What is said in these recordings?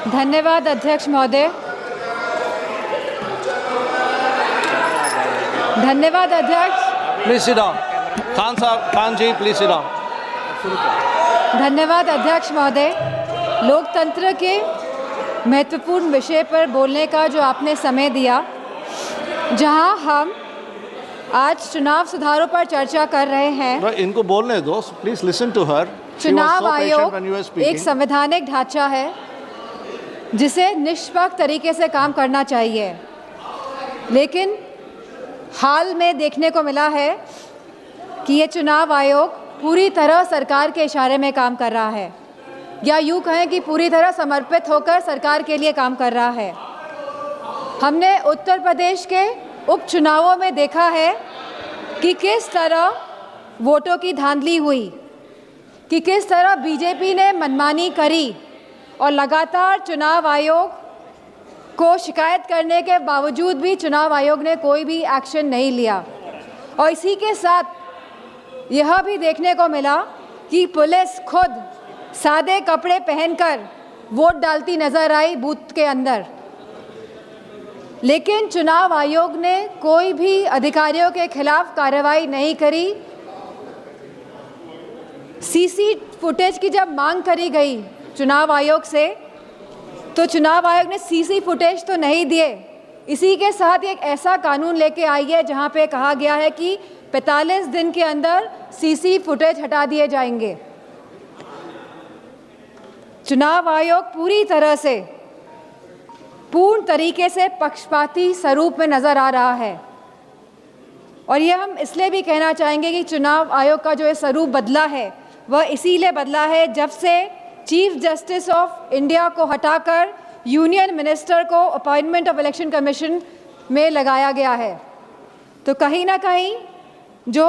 धन्यवाद अध्यक्ष महोदय। धन्यवाद अध्यक्ष। Please sit down. Khan ji, please sit down. धन्यवाद अध्यक्ष महोदय। लोकतंत्र के महत्वपूर्ण विषय पर बोलने का जो आपने समय दिया, जहां हम आज चुनाव सुधारों पर चर्चा कर रहे हैं। इनको बोलने दो, प्लीज लिसन टू हर। चुनाव आयोग एक संवैधानिक ढांचा है जिसे निष्पक्ष तरीके से काम करना चाहिए, लेकिन हाल में देखने को मिला है कि ये चुनाव आयोग पूरी तरह सरकार के इशारे में काम कर रहा है, या यूँ कहें कि पूरी तरह समर्पित होकर सरकार के लिए काम कर रहा है। हमने उत्तर प्रदेश के उपचुनावों में देखा है कि किस तरह वोटों की धांधली हुई, कि किस तरह बीजेपी ने मनमानी करी और लगातार चुनाव आयोग को शिकायत करने के बावजूद भी चुनाव आयोग ने कोई भी एक्शन नहीं लिया। और इसी के साथ यह भी देखने को मिला कि पुलिस खुद सादे कपड़े पहनकर वोट डालती नजर आई बूथ के अंदर, लेकिन चुनाव आयोग ने कोई भी अधिकारियों के खिलाफ कार्रवाई नहीं करी। सीसी फुटेज की जब मांग करी गई चुनाव आयोग से, तो चुनाव आयोग ने सीसी फुटेज तो नहीं दिए। इसी के साथ एक ऐसा कानून लेके आई है जहां पे कहा गया है कि 45 दिन के अंदर सीसी फुटेज हटा दिए जाएंगे। चुनाव आयोग पूरी तरह से पूर्ण तरीके से पक्षपाती स्वरूप में नजर आ रहा है, और यह हम इसलिए भी कहना चाहेंगे कि चुनाव आयोग का जो ये स्वरूप बदला है वह इसीलिए बदला है जब से चीफ जस्टिस ऑफ इंडिया को हटाकर यूनियन मिनिस्टर को अपॉइंटमेंट ऑफ इलेक्शन कमीशन में लगाया गया है। तो कहीं ना कहीं जो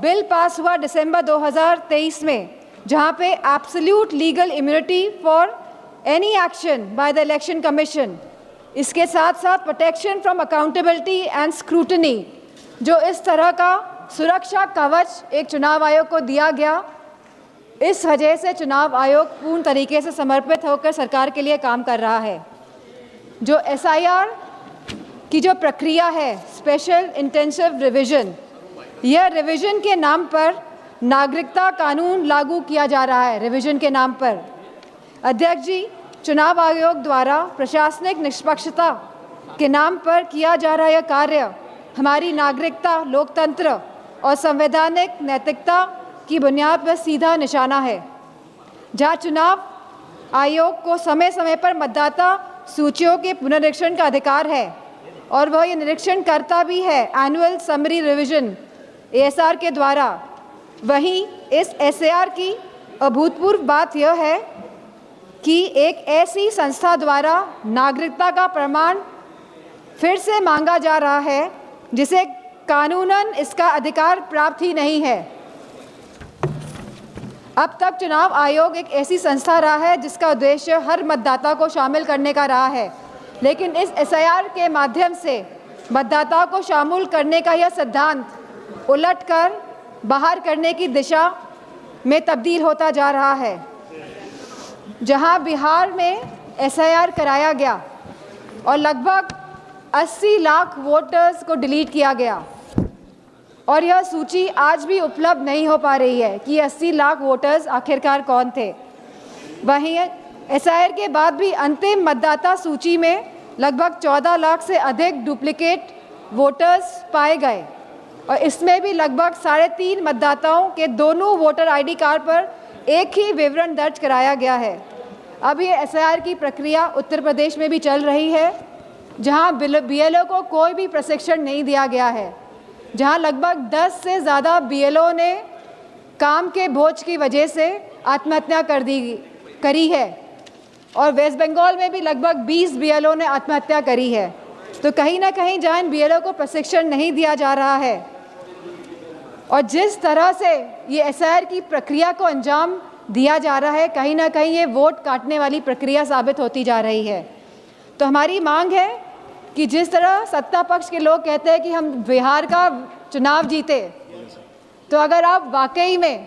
बिल पास हुआ दिसंबर 2023 में, जहां पे absolute legal immunity for any action by the election commission, इसके साथ साथ protection from accountability and scrutiny, जो इस तरह का सुरक्षा कवच एक चुनाव आयोग को दिया गया, इस वजह से चुनाव आयोग पूर्ण तरीके से समर्पित होकर सरकार के लिए काम कर रहा है। जो एसआईआर की जो प्रक्रिया है, स्पेशल इंटेंसिव रिवीजन, यह रिवीजन के नाम पर नागरिकता कानून लागू किया जा रहा है। रिवीजन के नाम पर अध्यक्ष जी, चुनाव आयोग द्वारा प्रशासनिक निष्पक्षता के नाम पर किया जा रहा यह कार्य हमारी नागरिकता, लोकतंत्र और संवैधानिक नैतिकता की बुनियाद पर सीधा निशाना है। जहां चुनाव आयोग को समय समय पर मतदाता सूचियों के पुनरीक्षण का अधिकार है और वह ये निरीक्षण करता भी है एनुअल समरी रिवीजन एएसआर के द्वारा, वहीं इस एसआर की अभूतपूर्व बात यह है कि एक ऐसी संस्था द्वारा नागरिकता का प्रमाण फिर से मांगा जा रहा है जिसे कानूनन इसका अधिकार प्राप्त ही नहीं है। अब तक चुनाव आयोग एक ऐसी संस्था रहा है जिसका उद्देश्य हर मतदाता को शामिल करने का रहा है, लेकिन इस एसआईआर के माध्यम से मतदाता को शामिल करने का यह सिद्धांत उलटकर बाहर करने की दिशा में तब्दील होता जा रहा है। जहां बिहार में एसआईआर कराया गया और लगभग 80 लाख वोटर्स को डिलीट किया गया, और यह सूची आज भी उपलब्ध नहीं हो पा रही है कि 80 लाख वोटर्स आखिरकार कौन थे। वहीं एसआईआर के बाद भी अंतिम मतदाता सूची में लगभग 14 लाख से अधिक डुप्लीकेट वोटर्स पाए गए, और इसमें भी लगभग 3.5 मतदाताओं के दोनों वोटर आईडी कार्ड पर एक ही विवरण दर्ज कराया गया है। अब ये एसआईआर की प्रक्रिया उत्तर प्रदेश में भी चल रही है, जहां बीएलओ को कोई भी प्रशिक्षण नहीं दिया गया है, जहां लगभग 10 से ज़्यादा बीएलओ ने काम के बोझ की वजह से आत्महत्या करी है, और वेस्ट बंगाल में भी लगभग 20 बीएलओ ने आत्महत्या करी है। तो कहीं ना कहीं जहां इन बीएलओ को प्रशिक्षण नहीं दिया जा रहा है और जिस तरह से ये एसआईआर की प्रक्रिया को अंजाम दिया जा रहा है, कहीं ना कहीं ये वोट काटने वाली प्रक्रिया साबित होती जा रही है। तो हमारी मांग है कि जिस तरह सत्ता पक्ष के लोग कहते हैं कि हम बिहार का चुनाव जीते, तो अगर आप वाकई में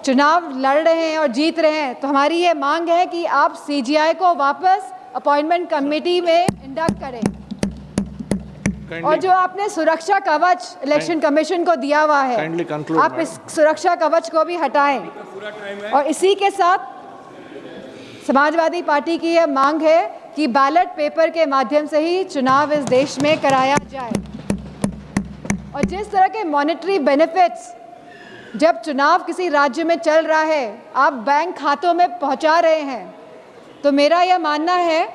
चुनाव लड़ रहे हैं और जीत रहे हैं, तो हमारी ये मांग है कि आप सीजीआई को वापस अपॉइंटमेंट कमेटी में इंडक्ट करें। और जो आपने सुरक्षा कवच इलेक्शन कमीशन को दिया हुआ है, आप इस सुरक्षा कवच को भी हटाएं। और इसी के साथ समाजवादी पार्टी की यह मांग है कि बैलेट पेपर के माध्यम से ही चुनाव इस देश में कराया जाए। और जिस तरह के मॉनेटरी बेनिफिट्स जब चुनाव किसी राज्य में चल रहा है आप बैंक खातों में पहुंचा रहे हैं, तो मेरा यह मानना है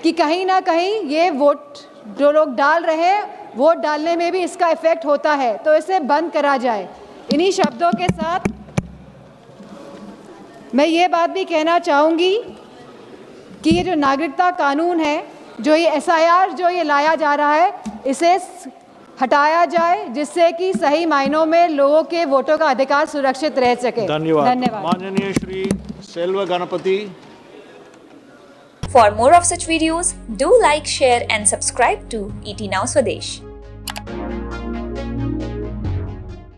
कि कहीं ना कहीं ये वोट जो लोग डाल रहे हैं, वोट डालने में भी इसका इफेक्ट होता है, तो इसे बंद करा जाए। इन्हीं शब्दों के साथ मैं ये बात भी कहना चाहूँगी कि ये जो नागरिकता कानून है, जो ये SIR जो ये लाया जा रहा है, इसे हटाया जाए, जिससे कि सही मायनों में लोगों के वोटों का अधिकार सुरक्षित रह सके। धन्यवाद। माननीय Shri सेल्व Ganpati. For more of such videos, do like, share and subscribe to ET Now Swadesh.